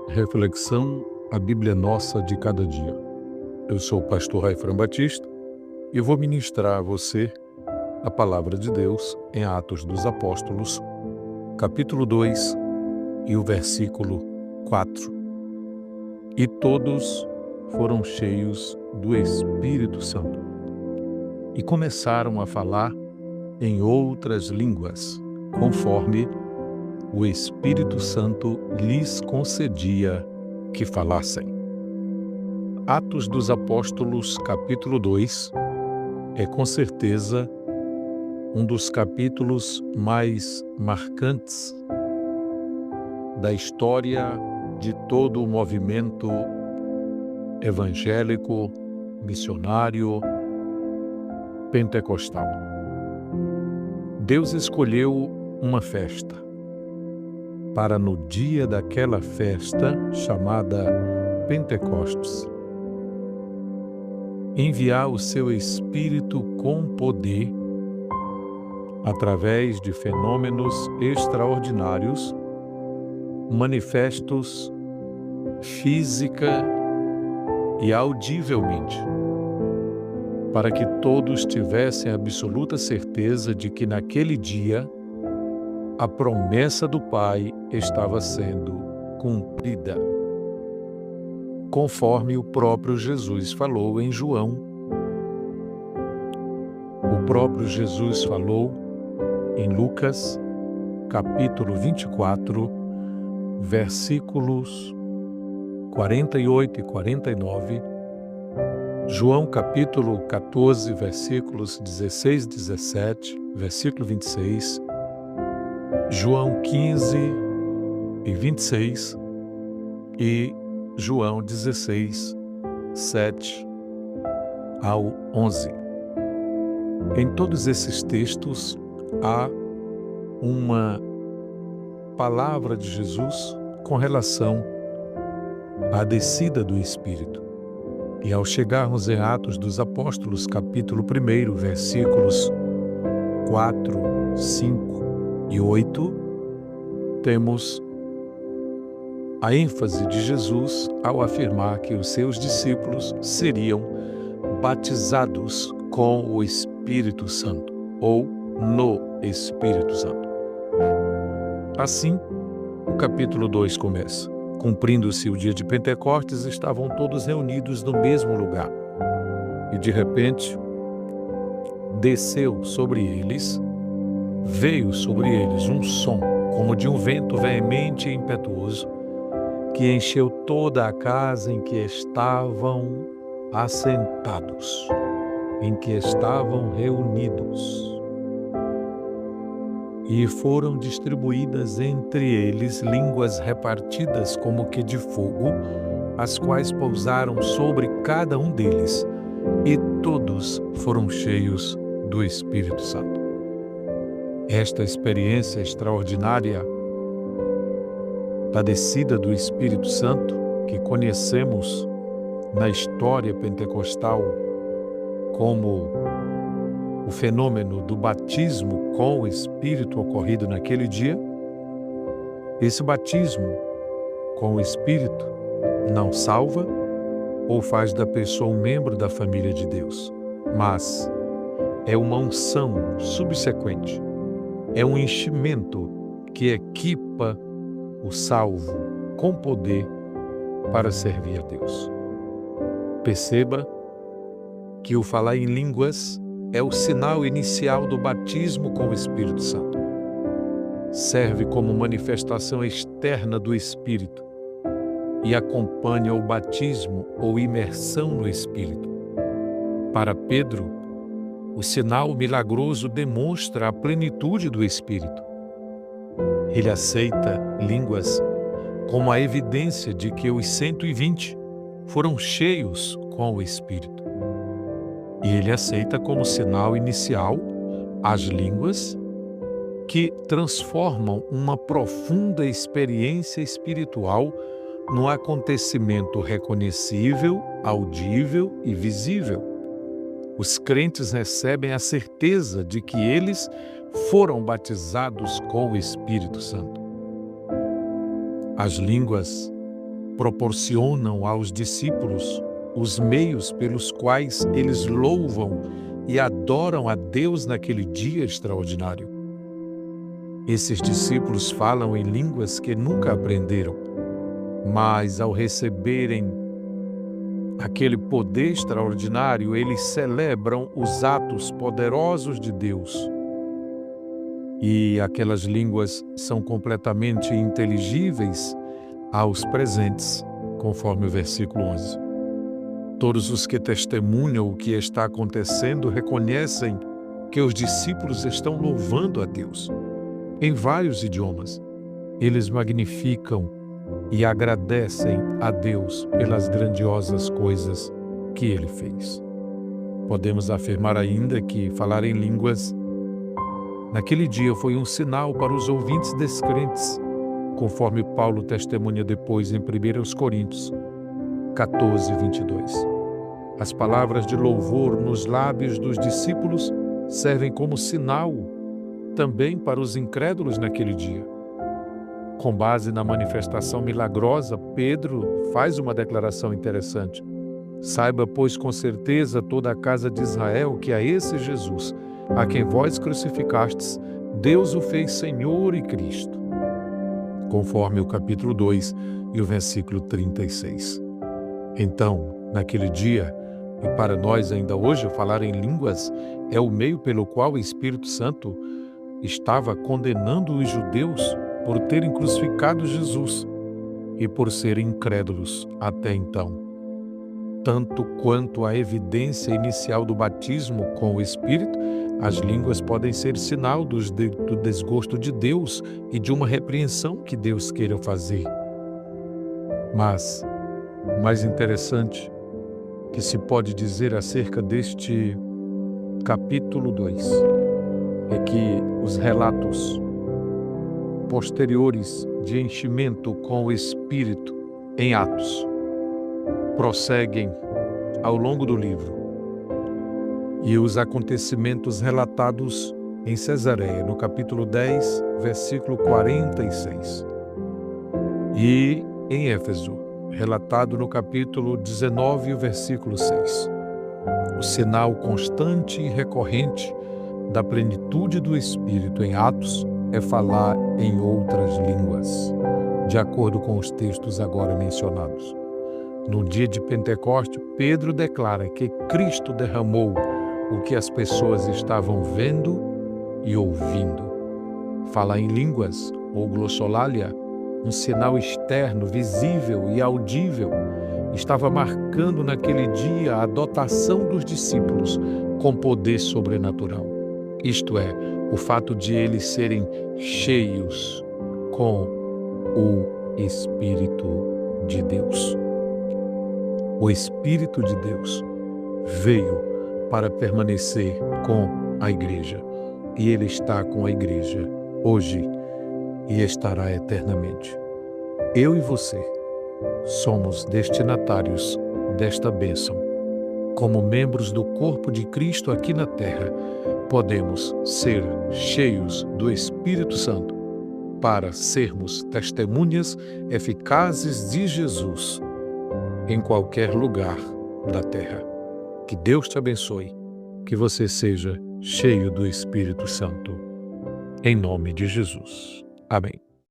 Reflexão: a Bíblia Nossa de cada dia. Eu sou o pastor Raifran Batista e vou ministrar a você a palavra de Deus em Atos dos Apóstolos, capítulo 2 e o versículo 4. E todos foram cheios do Espírito Santo e começaram a falar em outras línguas, conforme o Espírito Santo lhes concedia que falassem. Atos dos Apóstolos, capítulo 2, é com certeza um dos capítulos mais marcantes da história de todo o movimento evangélico, missionário, pentecostal. Deus escolheu uma festa para no dia daquela festa, chamada Pentecostes, enviar o seu Espírito com poder através de fenômenos extraordinários, manifestos física e audivelmente, para que todos tivessem absoluta certeza de que naquele dia a promessa do Pai estava sendo cumprida, conforme o próprio Jesus falou em João. O próprio Jesus falou em Lucas, capítulo 24, versículos 48 e 49, João capítulo 14, versículos 16 e 17, versículo 26, João 15 e 26 e João 16, 7 ao 11. Em todos esses textos há uma palavra de Jesus com relação à descida do Espírito. E ao chegarmos em Atos dos Apóstolos, capítulo 1, versículos 4, 5 e 8, temos a ênfase de Jesus ao afirmar que os seus discípulos seriam batizados com o Espírito Santo, ou no Espírito Santo. Assim, o capítulo 2 começa. Cumprindo-se o dia de Pentecostes, estavam todos reunidos no mesmo lugar. E de repente, desceu sobre eles, veio sobre eles um som, como de um vento veemente e impetuoso, que encheu toda a casa em que estavam assentados, em que estavam reunidos. E foram distribuídas entre eles línguas repartidas como que de fogo, as quais pousaram sobre cada um deles, e todos foram cheios do Espírito Santo. Esta experiência extraordinária da descida do Espírito Santo, que conhecemos na história pentecostal como o fenômeno do batismo com o Espírito ocorrido naquele dia, esse batismo com o Espírito não salva ou faz da pessoa um membro da família de Deus, mas é uma unção subsequente, é um enchimento que equipa o salvo com poder para servir a Deus. Perceba que o falar em línguas é o sinal inicial do batismo com o Espírito Santo. Serve como manifestação externa do Espírito e acompanha o batismo ou imersão no Espírito. Para Pedro, o sinal milagroso demonstra a plenitude do Espírito. Ele aceita línguas como a evidência de que os 120 foram cheios com o Espírito. E ele aceita como sinal inicial as línguas que transformam uma profunda experiência espiritual num acontecimento reconhecível, audível e visível. Os crentes recebem a certeza de que eles foram batizados com o Espírito Santo. As línguas proporcionam aos discípulos os meios pelos quais eles louvam e adoram a Deus naquele dia extraordinário. Esses discípulos falam em línguas que nunca aprenderam, mas ao receberem aquele poder extraordinário, eles celebram os atos poderosos de Deus. E aquelas línguas são completamente inteligíveis aos presentes, conforme o versículo 11. Todos os que testemunham o que está acontecendo reconhecem que os discípulos estão louvando a Deus em vários idiomas. Eles magnificam e agradecem a Deus pelas grandiosas coisas que Ele fez. Podemos afirmar ainda que falar em línguas naquele dia foi um sinal para os ouvintes descrentes, conforme Paulo testemunha depois em 1 Coríntios 14, 22. As palavras de louvor nos lábios dos discípulos servem como sinal também para os incrédulos naquele dia. Com base na manifestação milagrosa, Pedro faz uma declaração interessante. Saiba, pois, com certeza toda a casa de Israel que a esse Jesus, a quem vós crucificastes, Deus o fez Senhor e Cristo. Conforme o capítulo 2 e o versículo 36. Então, naquele dia, e para nós ainda hoje, falar em línguas é o meio pelo qual o Espírito Santo estava condenando os judeus por terem crucificado Jesus e por serem incrédulos até então. Tanto quanto a evidência inicial do batismo com o Espírito, as línguas podem ser sinal do desgosto de Deus e de uma repreensão que Deus queira fazer. Mas o mais interessante que se pode dizer acerca deste capítulo 2 é que os relatos posteriores de enchimento com o Espírito em Atos prosseguem ao longo do livro. E os acontecimentos relatados em Cesareia, no capítulo 10, versículo 46. E em Éfeso, relatado no capítulo 19, versículo 6. O sinal constante e recorrente da plenitude do Espírito em Atos é falar em outras línguas, de acordo com os textos agora mencionados. No dia de Pentecostes, Pedro declara que Cristo derramou o que as pessoas estavam vendo e ouvindo. Falar em línguas, ou glossolalia, um sinal externo, visível e audível, estava marcando naquele dia a dotação dos discípulos com poder sobrenatural. Isto é, o fato de eles serem cheios com o Espírito de Deus. O Espírito de Deus veio para permanecer com a igreja, e Ele está com a igreja hoje e estará eternamente. Eu e você somos destinatários desta bênção. Como membros do corpo de Cristo aqui na terra, podemos ser cheios do Espírito Santo para sermos testemunhas eficazes de Jesus em qualquer lugar da terra. Que Deus te abençoe, que você seja cheio do Espírito Santo. Em nome de Jesus. Amém.